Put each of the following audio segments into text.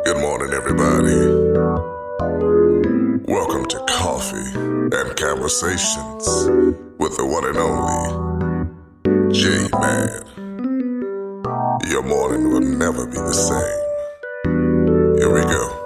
Good morning, everybody. Welcome to Coffee and Conversations with the one and only J-Man. Your morning will never be the same. Here we go.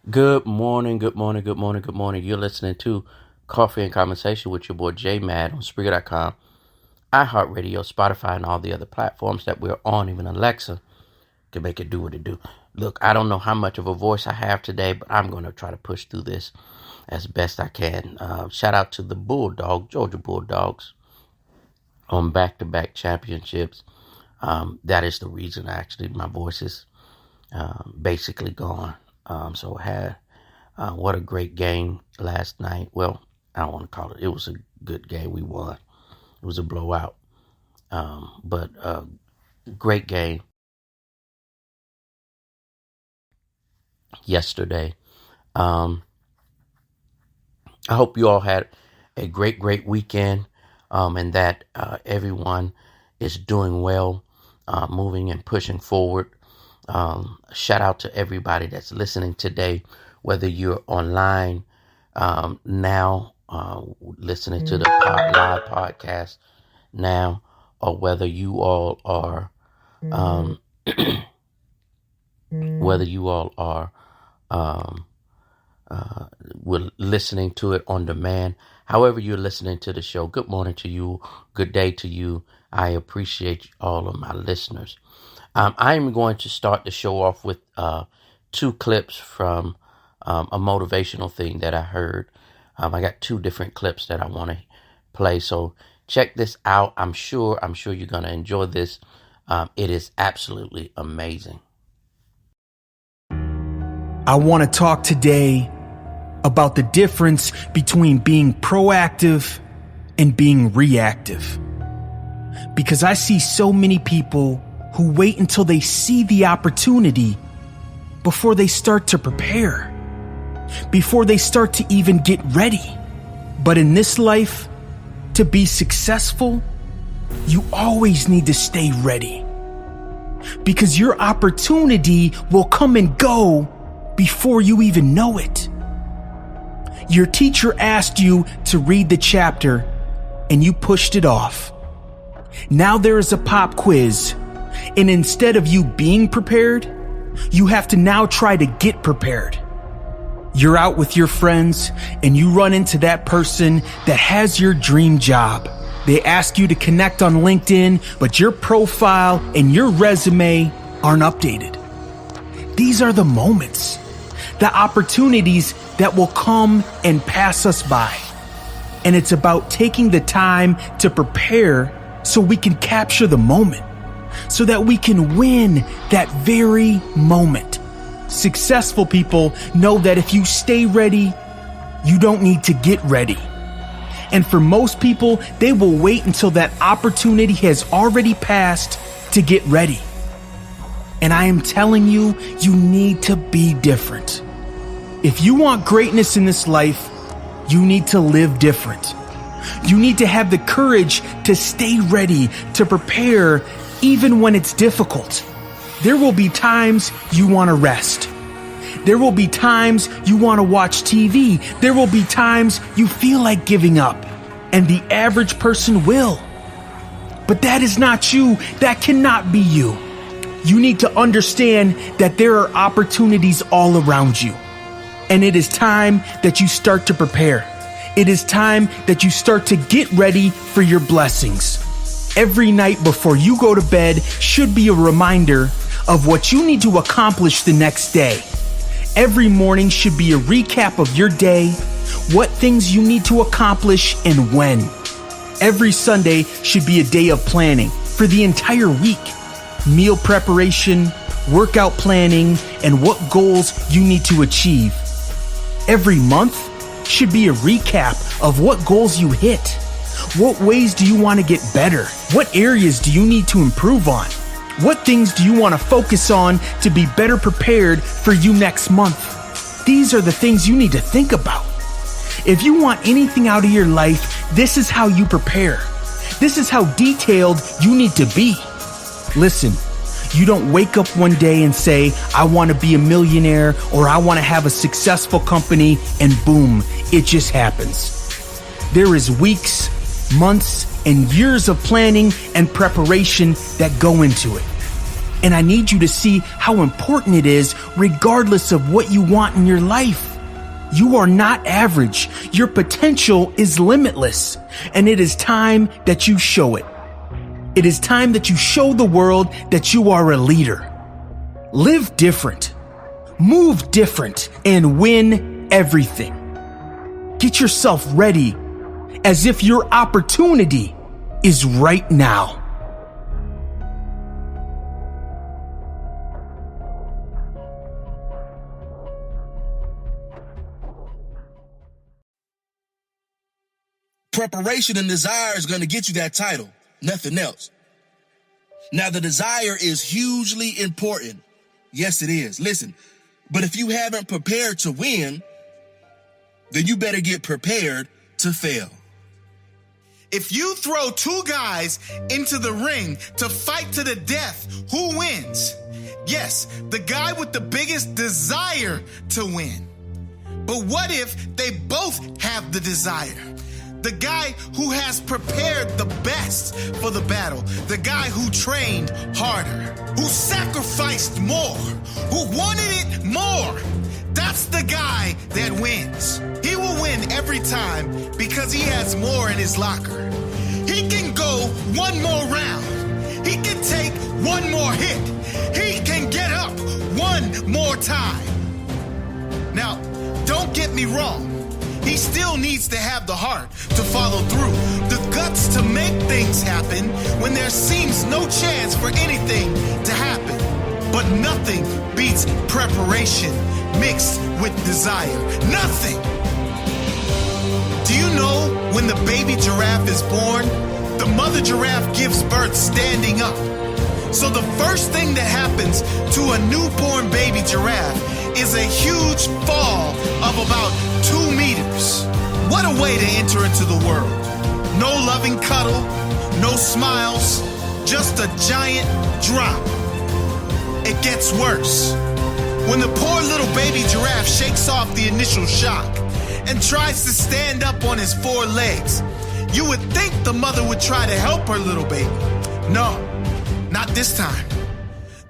Good morning. You're listening to Coffee and Conversation with your boy J-Mad on Spreaker.com, iHeartRadio, Spotify, and all the other platforms that we're on, even Alexa, to make it do what it do. Look, I don't know how much of a voice I have today, but I'm going to try to push through this as best I can. Shout out to the Georgia Bulldogs, on back-to-back championships. That is the reason, actually, my voice is basically gone. So I had what a great game last night. Well, I don't want to call it. It was a good game. We won. It was a blowout. But great game yesterday. I hope you all had a great weekend, and that everyone is doing well, moving and pushing forward. Shout out to everybody that's listening today, whether you're online now, listening to the live podcast now, or whether you all are we're listening to it on demand. However you're listening to the show, good morning to you, good day to you. I appreciate all of my listeners. I'm going to start the show off with two clips from a motivational thing that I heard. I got two different clips that I want to play, so check this out. I'm sure you're going to enjoy this. It is absolutely amazing. I want to talk today about the difference between being proactive and being reactive. Because I see so many people who wait until they see the opportunity before they start to prepare, before they start to even get ready. But in this life, to be successful, you always need to stay ready. Because your opportunity will come and go before you even know it. Your teacher asked you to read the chapter and you pushed it off. Now there is a pop quiz, and instead of you being prepared, you have to now try to get prepared. You're out with your friends and you run into that person that has your dream job. They ask you to connect on LinkedIn, but your profile and your resume aren't updated. These are the moments, the opportunities that will come and pass us by. And it's about taking the time to prepare so we can capture the moment, so that we can win that very moment. Successful people know that if you stay ready, you don't need to get ready. And for most people, they will wait until that opportunity has already passed to get ready. And I am telling you, you need to be different. If you want greatness in this life, you need to live different. You need to have the courage to stay ready, to prepare, even when it's difficult. There will be times you want to rest. There will be times you want to watch TV. There will be times you feel like giving up. And the average person will. But that is not you. That cannot be you. You need to understand that there are opportunities all around you. And it is time that you start to prepare. It is time that you start to get ready for your blessings. Every night before you go to bed should be a reminder of what you need to accomplish the next day. Every morning should be a recap of your day, what things you need to accomplish and when. Every Sunday should be a day of planning for the entire week. Meal preparation, workout planning, and what goals you need to achieve. Every month should be a recap of what goals you hit. What ways do you want to get better? What areas do you need to improve on? What things do you want to focus on to be better prepared for you next month? These are the things you need to think about. If you want anything out of your life, this is how you prepare. This is how detailed you need to be. Listen, you don't wake up one day and say, I want to be a millionaire or I want to have a successful company, and boom, it just happens. There is weeks, months, and years of planning and preparation that go into it. And I need you to see how important it is regardless of what you want in your life. You are not average. Your potential is limitless, and it is time that you show it. It is time that you show the world that you are a leader. Live different, move different, and win everything. Get yourself ready as if your opportunity is right now. Preparation and desire is going to get you that title, nothing else. Now, the desire is hugely important. Yes, it is. Listen, but if you haven't prepared to win, then you better get prepared to fail. If you throw two guys into the ring to fight to the death, who wins? Yes, the guy with the biggest desire to win. But what if they both have the desire? The guy who has prepared the best for the battle, the guy who trained harder, who sacrificed more, who wanted it more. That's the guy that wins. He will win every time because he has more in his locker. He can go one more round. He can take one more hit. He can get up one more time. Now, don't get me wrong. He still needs to have the heart to follow through, the guts to make things happen when there seems no chance for anything to happen. But nothing beats preparation mixed with desire. Nothing. Do you know when the baby giraffe is born, the mother giraffe gives birth standing up? So the first thing that happens to a newborn baby giraffe is a huge fall of about 2 meters. What a way to enter into the world. No loving cuddle, no smiles, just a giant drop. It gets worse. When the poor little baby giraffe shakes off the initial shock, and tries to stand up on his 4 legs. You would think the mother would try to help her little baby. No, not this time.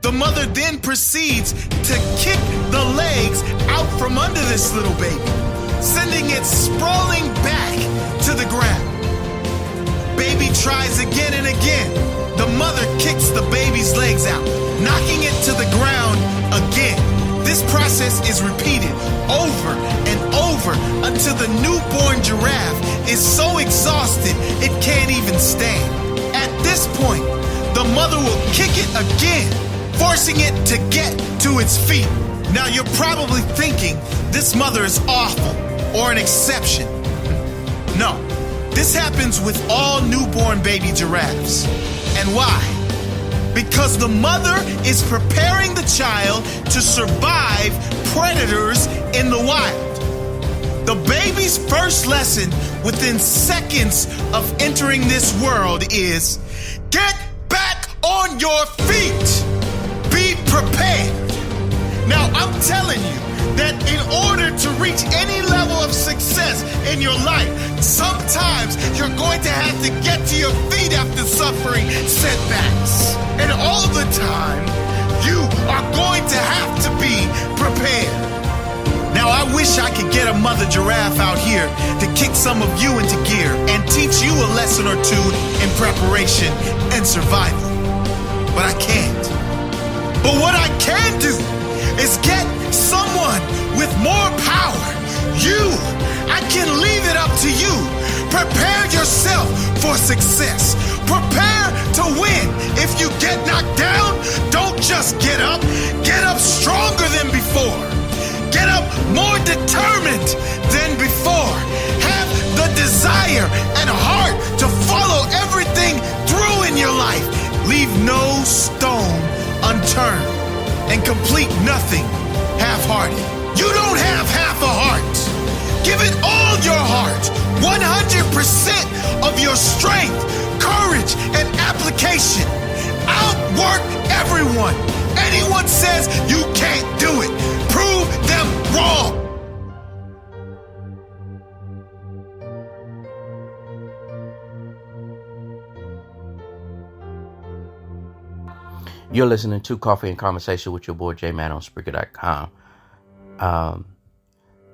The mother then proceeds to kick the legs out from under this little baby, sending it sprawling back to the ground. Baby tries again and again. The mother kicks the baby's legs out, knocking it to the ground again. This process is repeated over and over until the newborn giraffe is so exhausted it can't even stand. At this point, the mother will kick it again, forcing it to get to its feet. Now you're probably thinking this mother is awful or an exception. No, this happens with all newborn baby giraffes. And why? Because the mother is preparing the child to survive predators in the wild. The baby's first lesson within seconds of entering this world is get back on your feet. Be prepared. Now, I'm telling you that in order to reach any level of success in your life, sometimes you're going to have to get to your feet after suffering setbacks. And all the time, you are going to have to be prepared. Now, I wish I could get a mother giraffe out here to kick some of you into gear and teach you a lesson or two in preparation and survival. But I can't. But what I can do is get someone with more power. I can leave it up to you. Prepare yourself for success. Prepare to win. If you get knocked down, don't just get up stronger than before. Get up more determined than before. Have the desire and heart to follow everything through in your life. Leave no stone unturned and complete nothing half-hearted. You don't have half a heart. Give it all your heart, 100% of your strength, courage, and application. Outwork everyone. Anyone says you can't do it, prove them wrong. You're listening to Coffee and Conversation with your boy J-Man on Spreaker.com.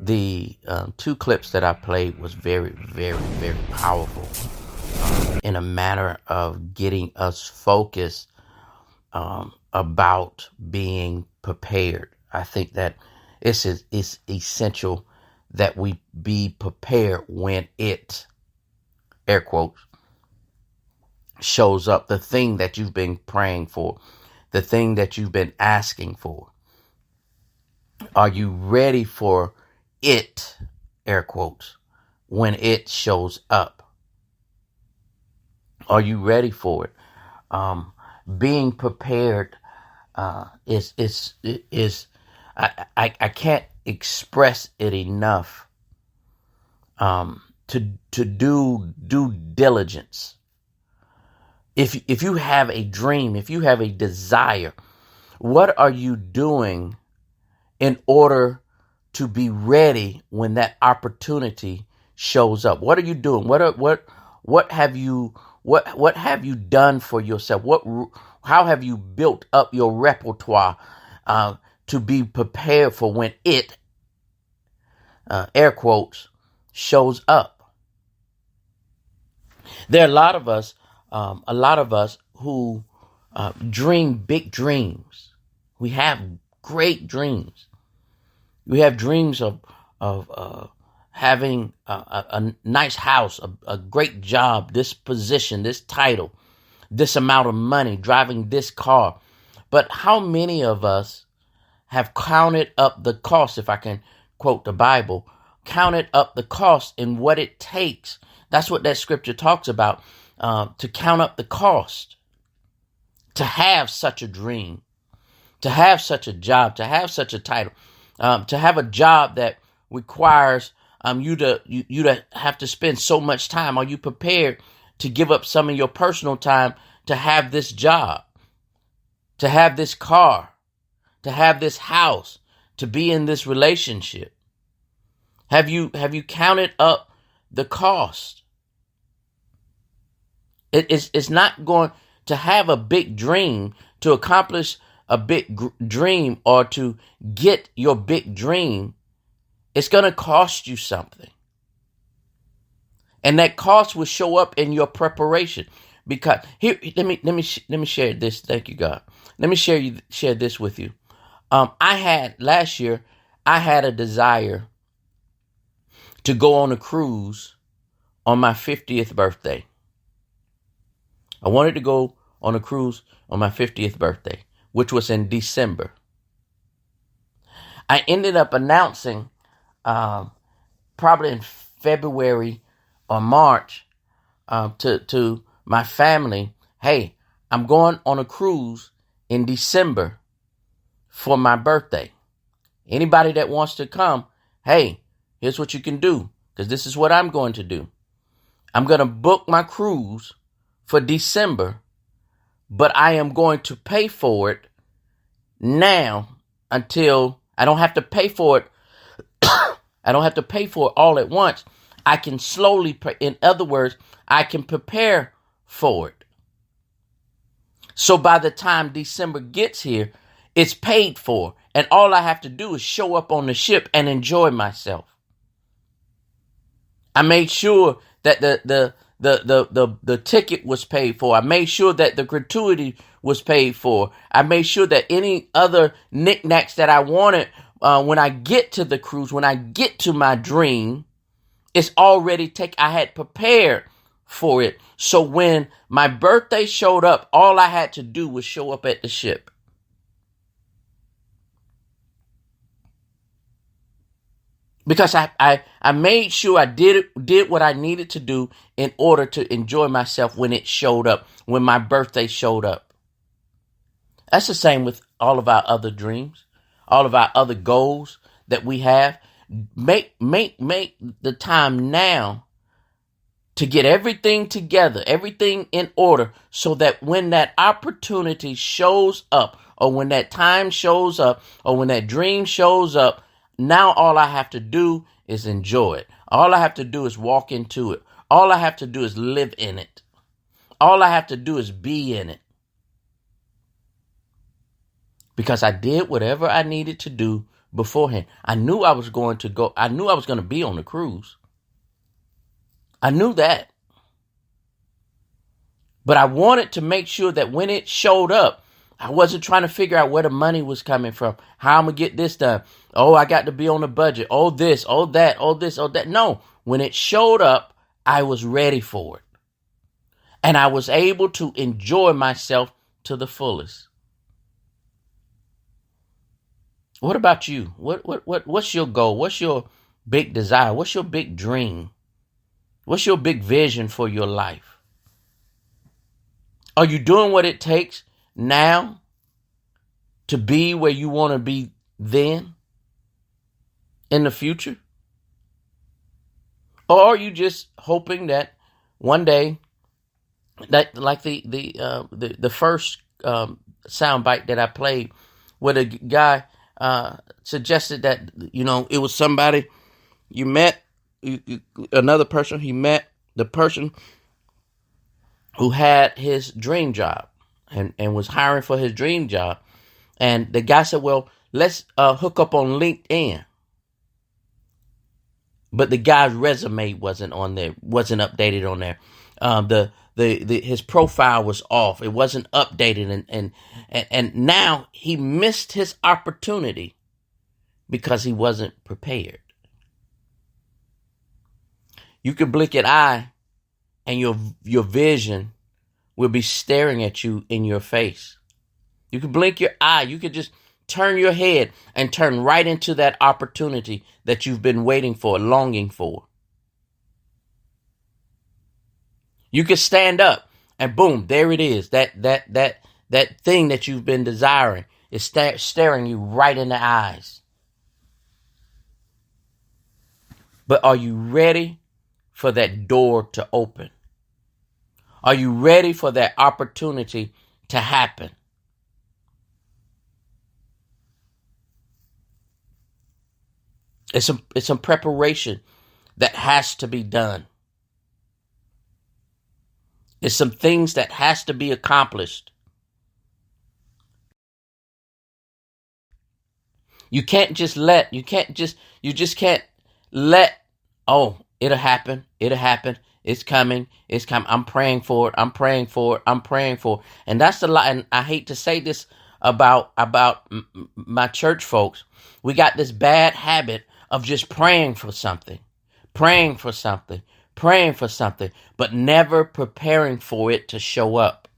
The 2 clips that I played was very, very, very powerful in a manner of getting us focused about being prepared. I think that it's essential that we be prepared when it, air quotes, shows up, the thing that you've been praying for, the thing that you've been asking for. Are you ready for it, air quotes, when it shows up? Are you ready for it? Being prepared is I can't express it enough. To do due diligence. If you have a dream, if you have a desire, what are you doing in order to be ready when that opportunity shows up? What are you doing? What have you done for yourself? How have you built up your repertoire to be prepared for when it, air quotes, shows up? There are a lot of us who dream big dreams. We have great dreams. We have dreams of having a nice house, a great job, this position, this title, this amount of money, driving this car. But how many of us have counted up the cost, if I can quote the Bible, counted up the cost and what it takes? That's what that scripture talks about, to count up the cost, to have such a dream, to have such a job, to have such a title, to have a job that requires you to have to spend so much time. Are you prepared to give up some of your personal time to have this job, to have this car, to have this house, to be in this relationship? Have you counted up the cost? It's not going to have a big dream, to accomplish a big dream, or to get your big dream. It's going to cost you something. And that cost will show up in your preparation. Because here, let me share this. Thank you, God. Let me share this with you. Last year, I had a desire to go on a cruise on my 50th birthday. I wanted to go on a cruise on my 50th birthday, which was in December. I ended up announcing, probably in February or March, to my family, hey, I'm going on a cruise in December for my birthday. Anybody that wants to come, hey, here's what you can do, because this is what I'm going to do. I'm going to book my cruise for December, but I am going to pay for it now until I don't have to pay for it. I don't have to pay for it all at once. I can slowly, in other words, I can prepare for it. So by the time December gets here, it's paid for. And all I have to do is show up on the ship and enjoy myself. I made sure that the ticket was paid for. I made sure that the gratuity was paid for. I made sure that any other knickknacks that I wanted when I get to the cruise, when I get to my dream, it's already I had prepared for it. So when my birthday showed up, all I had to do was show up at the ship. Because I made sure I did what I needed to do in order to enjoy myself when it showed up, when my birthday showed up. That's the same with all of our other dreams, all of our other goals that we have. Make the time now to get everything together, everything in order, so that when that opportunity shows up, or when that time shows up, or when that dream shows up, now all I have to do is enjoy it. All I have to do is walk into it. All I have to do is live in it. All I have to do is be in it. Because I did whatever I needed to do beforehand. I knew I was going to go. I knew I was going to be on the cruise. I knew that. But I wanted to make sure that when it showed up, I wasn't trying to figure out where the money was coming from, how I'm going to get this done. Oh, I got to be on a budget. Oh, this, oh, that, oh, this, oh, that. No, when it showed up, I was ready for it. And I was able to enjoy myself to the fullest. What about you? What's your goal? What's your big desire? What's your big dream? What's your big vision for your life? Are you doing what it takes now to be where you want to be then in the future? Or are you just hoping that one day, that like the first soundbite that I played, where the guy suggested that, it was somebody you met, another person he met, the person who had his dream job and was hiring for his dream job. And the guy said, well, let's hook up on LinkedIn. But the guy's resume wasn't on there, wasn't updated on there. His profile was off. It wasn't updated. And now he missed his opportunity because he wasn't prepared. You could blink an eye and your vision will be staring at you in your face. You could blink your eye. You could just turn your head and turn right into that opportunity that you've been waiting for, longing for. You could stand up and boom, there it is. That thing that you've been desiring is staring you right in the eyes. But are you ready for that door to open? Are you ready for that opportunity to happen? It's some preparation that has to be done. It's some things that has to be accomplished. You just can't let, oh, it'll happen. It's coming. I'm praying for it. And that's the lie. And I hate to say this about my church folks. We got this bad habit of just praying for something, but never preparing for it to show up.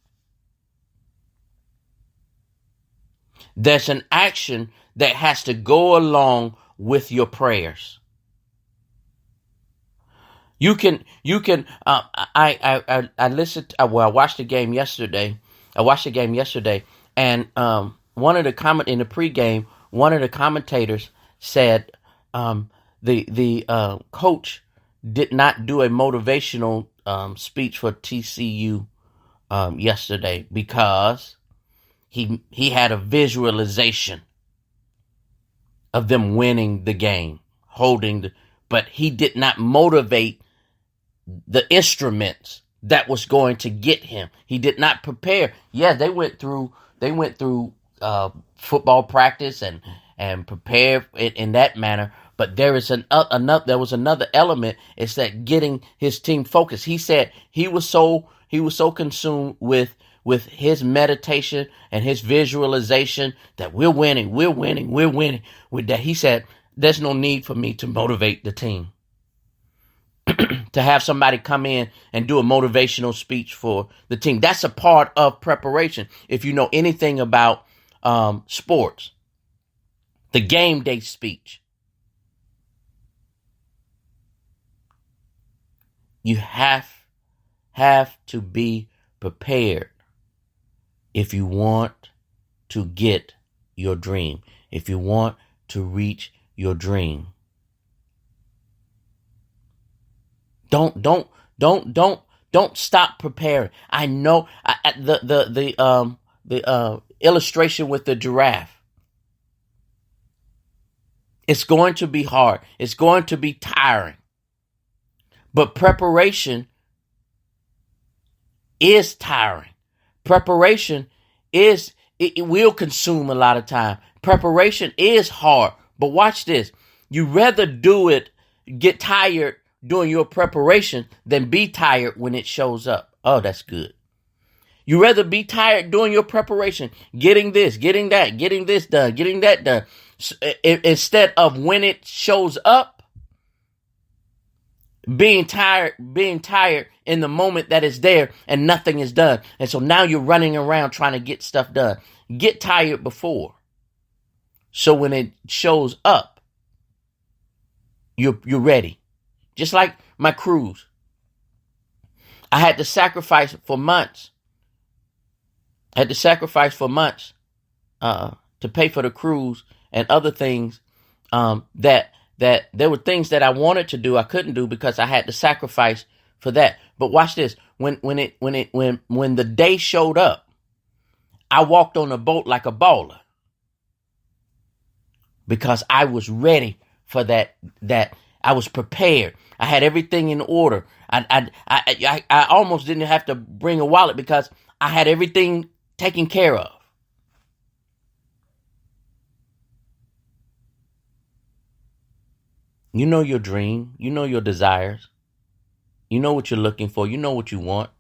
There's an action that has to go along with your prayers. I watched the game yesterday. And one of the commentators said the coach did not do a motivational speech for TCU yesterday because he had a visualization of them winning the game, but he did not motivate the instruments that was going to get him. He did not prepare. Yeah, they went through football practice and prepared it in that manner. But there was another element. It's that getting his team focused. He said he was so consumed with his meditation and his visualization that we're winning. With that, he said, there's no need for me to motivate the team. To have somebody come in and do a motivational speech for the team. That's a part of preparation. If you know anything about sports, the game day speech. You have to be prepared if you want to get your dream, if you want to reach your dream. Don't stop preparing. I know the illustration with the giraffe. It's going to be hard. It's going to be tiring. But preparation is tiring. Preparation it will consume a lot of time. Preparation is hard. But watch this. You rather get tired doing your preparation than be tired when it shows up. Oh, that's good. You rather be tired doing your preparation, getting this, getting that, getting this done, getting that done, instead of when it shows up, being tired in the moment that it's there and nothing is done. And so now you're running around trying to get stuff done. Get tired before. So when it shows up, you're ready. Just like my cruise. I had to sacrifice for months. To pay for the cruise and other things that there were things that I wanted to do I couldn't do because I had to sacrifice for that. But watch this. When the day showed up, I walked on a boat like a baller because I was ready for that. I was prepared. I had everything in order. I almost didn't have to bring a wallet because I had everything taken care of. You know your dream. You know your desires. You know what you're looking for. You know what you want.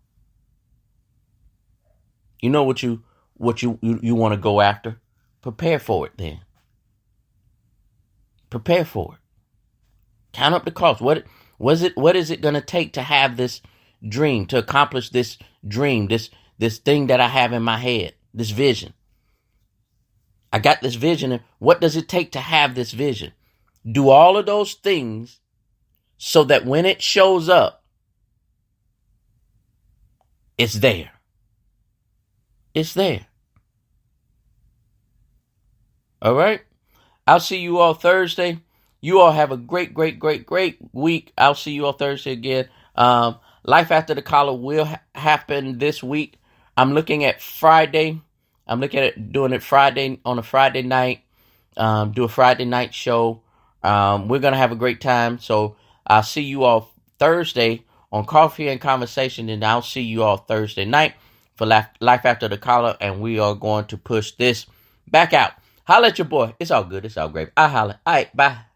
You know what you want to go after. Prepare for it then. Prepare for it. Count up the cost. What is it going to take to have this dream, to accomplish this dream, this thing that I have in my head, this vision? I got this vision. And what does it take to have this vision? Do all of those things so that when it shows up, it's there. It's there. All right. I'll see you all Thursday. You all have a great week. I'll see you all Thursday again. Life After the Collar will happen this week. I'm looking at Friday. I'm looking at doing it Friday on a Friday night. Do a Friday night show. We're going to have a great time. So I'll see you all Thursday on Coffee and Conversation, and I'll see you all Thursday night for Life After the Collar, and we are going to push this back out. Holla at your boy. It's all good. It's all great. I holla. All right, bye.